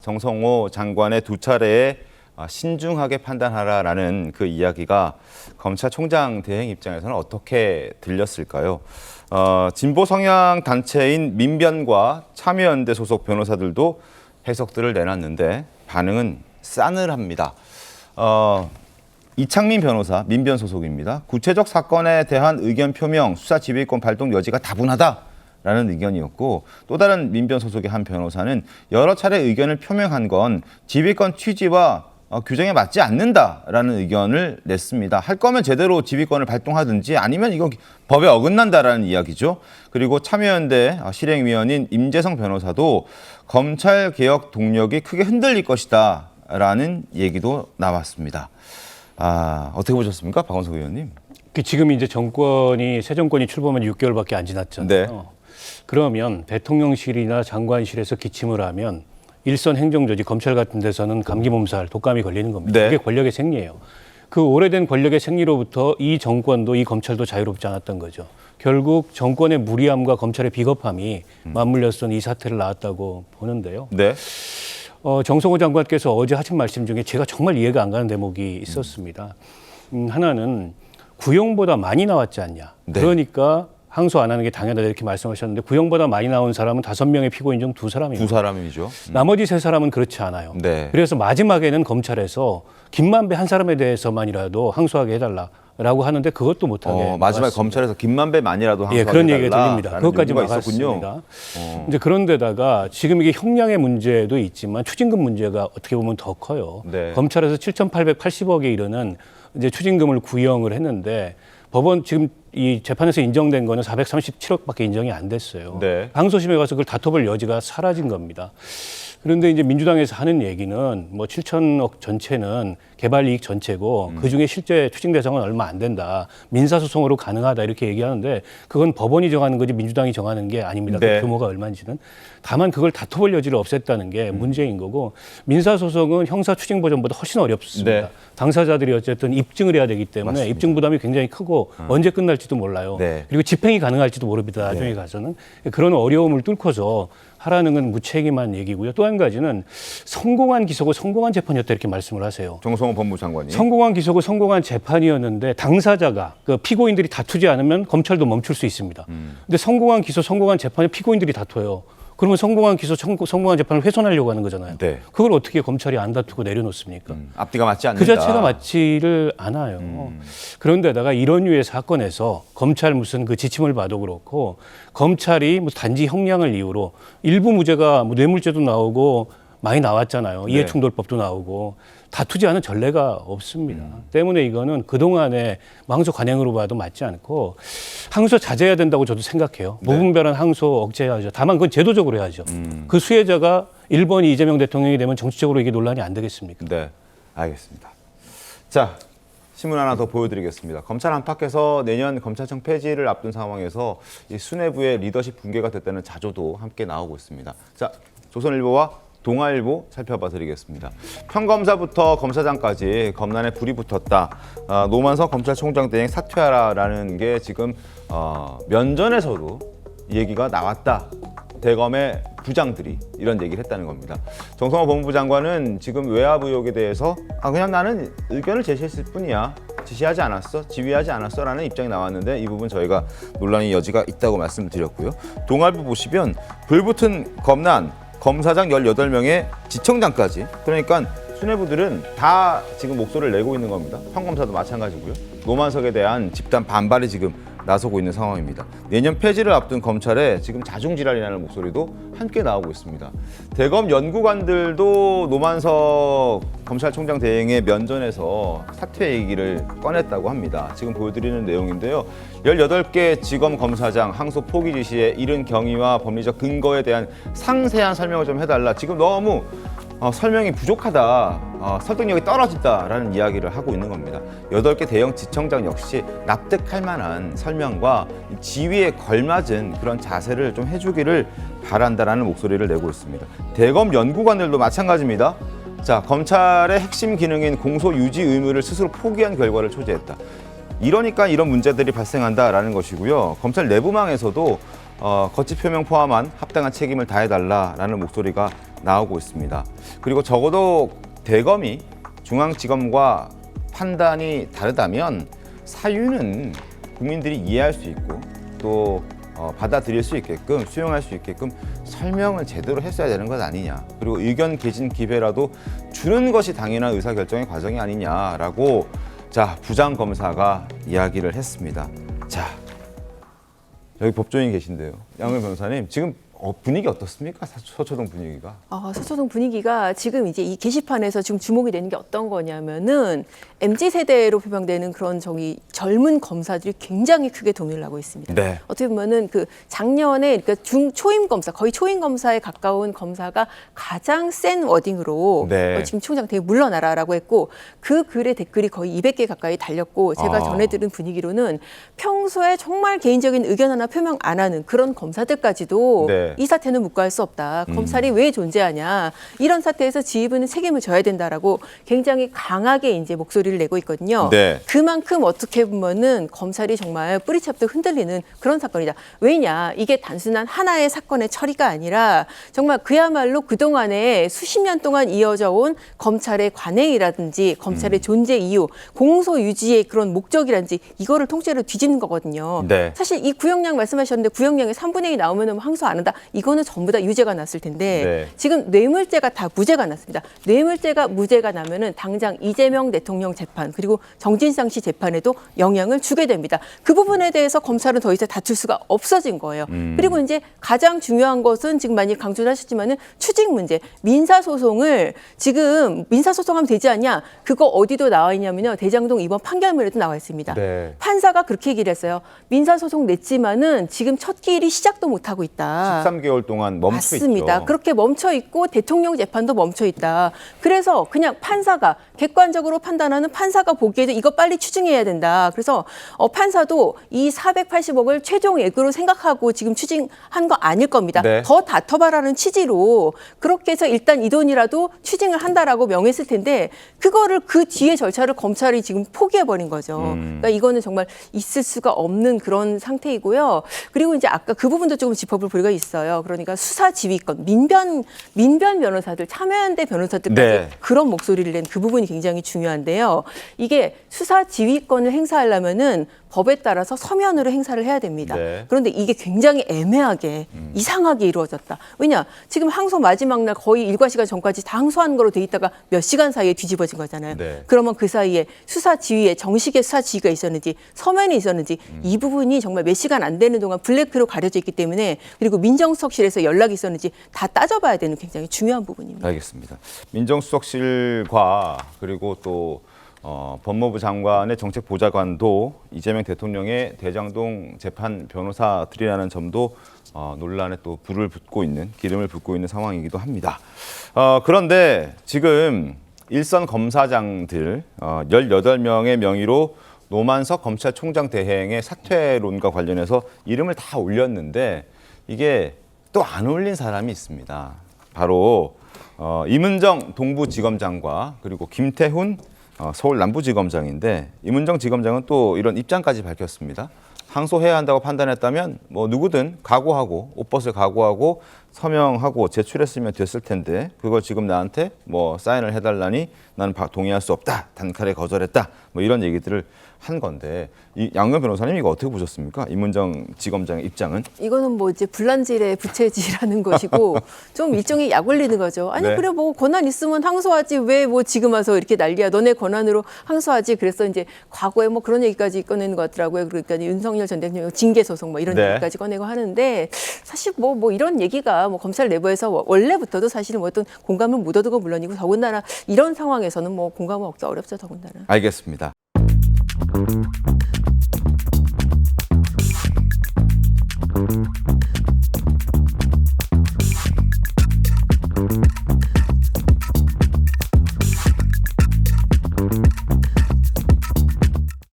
정성호 장관의 두 차례에 신중하게 판단하라라는 그 이야기가 검찰총장 대행 입장에서는 어떻게 들렸을까요? 진보 성향 단체인 민변과 참여연대 소속 변호사들도 해석들을 내놨는데 반응은 싸늘합니다. 이창민 변호사, 민변 소속입니다. 구체적 사건에 대한 의견 표명, 수사 지휘권 발동 여지가 다분하다라는 의견이었고, 또 다른 민변 소속의 한 변호사는 여러 차례 의견을 표명한 건 지휘권 취지와 규정에 맞지 않는다라는 의견을 냈습니다. 할 거면 제대로 지휘권을 발동하든지 아니면 이거 법에 어긋난다라는 이야기죠. 그리고 참여연대 실행위원인 임재성 변호사도 검찰개혁 동력이 크게 흔들릴 것이다라는 얘기도 나왔습니다. 어떻게 보셨습니까, 박원석 의원님? 지금 이제 새 정권이 출범한 6개월밖에 안 지났잖아요. 네. 그러면 대통령실이나 장관실에서 기침을 하면 일선 행정조직, 검찰 같은 데서는 감기 몸살, 독감이 걸리는 겁니다. 네. 그게 권력의 생리예요. 그 오래된 권력의 생리로부터 이 정권도 이 검찰도 자유롭지 않았던 거죠. 결국 정권의 무리함과 검찰의 비겁함이 맞물렸던 이 사태를 낳았다고 보는데요. 네. 정성호 장관께서 어제 하신 말씀 중에 제가 정말 이해가 안 가는 대목이 있었습니다. 하나는 구형보다 많이 나왔지 않냐. 네. 그러니까 항소 안 하는 게 당연하다 이렇게 말씀하셨는데, 구형보다 많이 나온 사람은 5명의 피고인 중 2사람입니다. 2사람이죠. 나머지 3사람은 그렇지 않아요. 네. 그래서 마지막에는 검찰에서 김만배 한 사람에 대해서만이라도 항소하게 해달라라고 하는데 그것도 못하게 마지막에 검찰에서 김만배만이라도 항소하게 그런 얘기가 들립니다. 그것까지 요구가 막았습니다. 이제 그런데다가 지금 이게 형량의 문제도 있지만 추징금 문제가 어떻게 보면 더 커요. 네. 검찰에서 7,880억에 이르는 이제 추징금을 구형을 했는데 법원 지금 이 재판에서 인정된 거는 437억밖에 인정이 안 됐어요. 네. 항소심에 가서 그걸 다퉈볼 여지가 사라진 겁니다. 그런데 이제 민주당에서 하는 얘기는 뭐 7천억 전체는 개발 이익 전체고 그중에 실제 추징 대상은 얼마 안 된다. 민사소송으로 가능하다 이렇게 얘기하는데 그건 법원이 정하는 거지 민주당이 정하는 게 아닙니다. 네. 그 규모가 얼마인지는. 다만 그걸 다퉈볼 여지를 없앴다는 게 문제인 거고, 민사소송은 형사 추징 버전보다 훨씬 어렵습니다. 네. 당사자들이 어쨌든 입증을 해야 되기 때문에 맞습니다. 입증 부담이 굉장히 크고 언제 끝날지도 몰라요. 네. 그리고 집행이 가능할지도 모릅니다. 나중에 가서는. 그런 어려움을 뚫고서 하라는 건 무책임한 얘기고요. 또 한 가지는 성공한 기소고 성공한 재판이었다 이렇게 말씀을 하세요. 정성호 법무장관이. 성공한 기소고 성공한 재판이었는데 당사자가 그 피고인들이 다투지 않으면 검찰도 멈출 수 있습니다. 근데 성공한 기소, 성공한 재판에 피고인들이 다퉈요. 그러면 성공한 기소, 성공한 재판을 훼손하려고 하는 거잖아요. 네. 그걸 어떻게 검찰이 안 다투고 내려놓습니까? 앞뒤가 맞지 않는다. 그 자체가 맞지를 않아요. 그런데다가 이런 류의 사건에서 검찰 무슨 그 지침을 봐도 그렇고, 검찰이 뭐 단지 형량을 이유로 일부 무죄가 뭐 뇌물죄도 나오고 많이 나왔잖아요. 네. 이해충돌법도 나오고 다투지 않은 전례가 없습니다. 때문에 이거는 그동안의 항소 관행으로 봐도 맞지 않고 항소 자제해야 된다고 저도 생각해요. 네. 무분별한 항소 억제해야죠. 다만 그건 제도적으로 해야죠. 그 수혜자가 1번이 이재명 대통령이 되면 정치적으로 이게 논란이 안 되겠습니까? 네, 알겠습니다. 자, 신문 하나 더 보여드리겠습니다. 검찰 안팎에서 내년 검찰청 폐지를 앞둔 상황에서 이 수뇌부의 리더십 붕괴가 됐다는 자조도 함께 나오고 있습니다. 자, 조선일보와 동아일보 살펴봐 드리겠습니다. 평검사부터 검사장까지 검난에 불이 붙었다. 노만석 검찰총장 대행 사퇴하라라는 게 지금 면전에서도 얘기가 나왔다. 대검의 부장들이 이런 얘기를 했다는 겁니다. 정성호 법무부 장관은 지금 외압 의혹에 대해서 그냥 나는 의견을 제시했을 뿐이야. 지시하지 않았어, 지휘하지 않았어 라는 입장이 나왔는데 이 부분 저희가 논란의 여지가 있다고 말씀을 드렸고요. 동아일보 보시면 불붙은 검난, 검사장 18명의 지청장까지, 그러니까 수뇌부들은 다 지금 목소리를 내고 있는 겁니다. 평검사도 마찬가지고요. 노만석에 대한 집단 반발이 지금 나서고 있는 상황입니다. 내년 폐지를 앞둔 검찰에 지금 자중질환이라는 목소리도 함께 나오고 있습니다. 대검 연구관들도 노만석 검찰총장 대행의 면전에서 사퇴 얘기를 꺼냈다고 합니다. 지금 보여드리는 내용인데요. 18개 지검 검사장 항소 포기 지시에 이른 경위와 법리적 근거에 대한 상세한 설명을 좀 해달라. 지금 너무 설명이 부족하다, 설득력이 떨어진다라는 이야기를 하고 있는 겁니다. 8개 대형 지청장 역시 납득할 만한 설명과 지위에 걸맞은 그런 자세를 좀 해주기를 바란다라는 목소리를 내고 있습니다. 대검 연구관들도 마찬가지입니다. 자, 검찰의 핵심 기능인 공소 유지 의무를 스스로 포기한 결과를 초래했다. 이러니까 이런 문제들이 발생한다라는 것이고요. 검찰 내부망에서도 거치 표명 포함한 합당한 책임을 다해달라라는 목소리가 나오고 있습니다. 그리고 적어도 대검이 중앙지검과 판단이 다르다면 사유는 국민들이 이해할 수 있고 또 받아들일 수 있게끔 수용할 수 있게끔 설명을 제대로 했어야 되는 것 아니냐. 그리고 의견 개진 기회라도 주는 것이 당연한 의사결정의 과정이 아니냐라고 자 부장검사가 이야기를 했습니다. 자 여기 법조인 계신데요. 양현 변호사님 지금 분위기 어떻습니까? 서초동 분위기가. 서초동 분위기가 지금 이제 이 게시판에서 지금 주목이 되는 게 어떤 거냐면은 MZ 세대로 표방되는 그런 젊은 검사들이 굉장히 크게 동의를 하고 있습니다. 네. 어떻게 보면은 그 작년에 그러니까 초임 검사 거의 초임 검사에 가까운 검사가 가장 센 워딩으로 네. 지금 총장 되게 물러나라라고 했고 그 글의 댓글이 거의 200개 가까이 달렸고 제가 전해 들은 분위기로는 평소에 정말 개인적인 의견 하나 표명 안 하는 그런 검사들까지도 네. 이 사태는 묵과할 수 없다. 검찰이 왜 존재하냐. 이런 사태에서 지휘부는 책임을 져야 된다라고 굉장히 강하게 이제 목소리를 내고 있거든요. 네. 그만큼 어떻게 보면은 검찰이 정말 뿌리채부터 흔들리는 그런 사건이다. 왜냐? 이게 단순한 하나의 사건의 처리가 아니라 정말 그야말로 그동안에 수십 년 동안 이어져 온 검찰의 관행이라든지 검찰의 존재 이유, 공소 유지의 그런 목적이라든지 이거를 통째로 뒤집는 거거든요. 네. 사실 이 구형량 말씀하셨는데 구형량의 3분의 2 나오면 항소 안 한다. 이거는 전부 다 유죄가 났을 텐데 네. 지금 뇌물죄가 다 무죄가 났습니다. 뇌물죄가 무죄가 나면은 당장 이재명 대통령 재판 그리고 정진상 씨 재판에도 영향을 주게 됩니다. 그 부분에 대해서 검찰은 더 이상 다툴 수가 없어진 거예요. 그리고 이제 가장 중요한 것은 지금 많이 강조를 하셨지만은 추징 문제, 민사 소송을 지금 민사 소송하면 되지 않냐? 그거 어디도 나와 있냐면요. 대장동 이번 판결문에도 나와 있습니다. 네. 판사가 그렇게 얘기를 했어요. 민사 소송 냈지만은 지금 첫 길이 시작도 못 하고 있다. 13개월 동안 멈춰 맞습니다. 있죠. 그렇게 멈춰 있고 대통령 재판도 멈춰 있다. 그래서 그냥 판사가 객관적으로 판단하는 판사가 보기에도 이거 빨리 추징해야 된다. 그래서 판사도 이 480억을 최종액으로 생각하고 지금 추징한 거 아닐 겁니다. 네. 더 다퉈봐라는 취지로 그렇게 해서 일단 이 돈이라도 추징을 한다라고 명했을 텐데 그거를 그 뒤에 절차를 검찰이 지금 포기해버린 거죠. 그러니까 이거는 정말 있을 수가 없는 그런 상태이고요. 그리고 이제 아까 그 부분도 조금 짚어볼 필요가 있어요. 그러니까 수사 지휘권, 민변 변호사들, 참여연대 변호사들까지 네. 그런 목소리를 낸 그 부분이 굉장히 중요한데요. 이게 수사 지휘권을 행사하려면은 법에 따라서 서면으로 행사를 해야 됩니다. 네. 그런데 이게 굉장히 애매하게 이상하게 이루어졌다. 왜냐? 지금 항소 마지막 날 거의 일과 시간 전까지 다 항소한 거로 돼 있다가 몇 시간 사이에 뒤집어진 거잖아요. 네. 그러면 그 사이에 수사 지휘에 정식의 수사 지휘가 있었는지 서면이 있었는지 이 부분이 정말 몇 시간 안 되는 동안 블랙으로 가려져 있기 때문에 그리고 민정수석실에서 연락이 있었는지 다 따져봐야 되는 굉장히 중요한 부분입니다. 알겠습니다. 민정수석실과 그리고 또 법무부 장관의 정책보좌관도 이재명 대통령의 대장동 재판 변호사들이라는 점도 논란에 또 기름을 붓고 있는 상황이기도 합니다. 그런데 지금 일선 검사장들 18명의 명의로 노만석 검찰총장 대행의 사퇴론과 관련해서 이름을 다 올렸는데 이게 또 안 올린 사람이 있습니다. 바로 임은정 동부지검장과 그리고 김태훈 서울 남부지검장인데 임은정 지검장은 또 이런 입장까지 밝혔습니다. 항소해야 한다고 판단했다면 뭐 누구든 각오하고 옷벗을 각오하고 서명하고 제출했으면 됐을 텐데 그걸 지금 나한테 뭐 사인을 해달라니 나는 동의할 수 없다. 단칼에 거절했다. 뭐 이런 얘기들을 한 건데 이 양현 변호사님 이거 어떻게 보셨습니까? 임은정 지검장의 입장은? 이거는 뭐 이제 불난질의 부채질하는 것이고 좀 일종의 약 올리는 거죠. 아니 네. 그래 뭐 권한 있으면 항소하지 왜 뭐 지금 와서 이렇게 난리야. 너네 권한으로 항소하지. 그래서 이제 과거에 뭐 그런 얘기까지 꺼내는 것 같더라고요. 그러니까 윤석열 전 대통령 징계 소송 뭐 이런 네. 얘기까지 꺼내고 하는데 사실 뭐 이런 얘기가 뭐 검찰 내부에서 원래부터도 사실은 뭐 어떤 공감을 못 얻은 건 물론이고 더군다나 이런 상황에서는 뭐 공감을 얻기 어렵죠. 더군다나. 알겠습니다.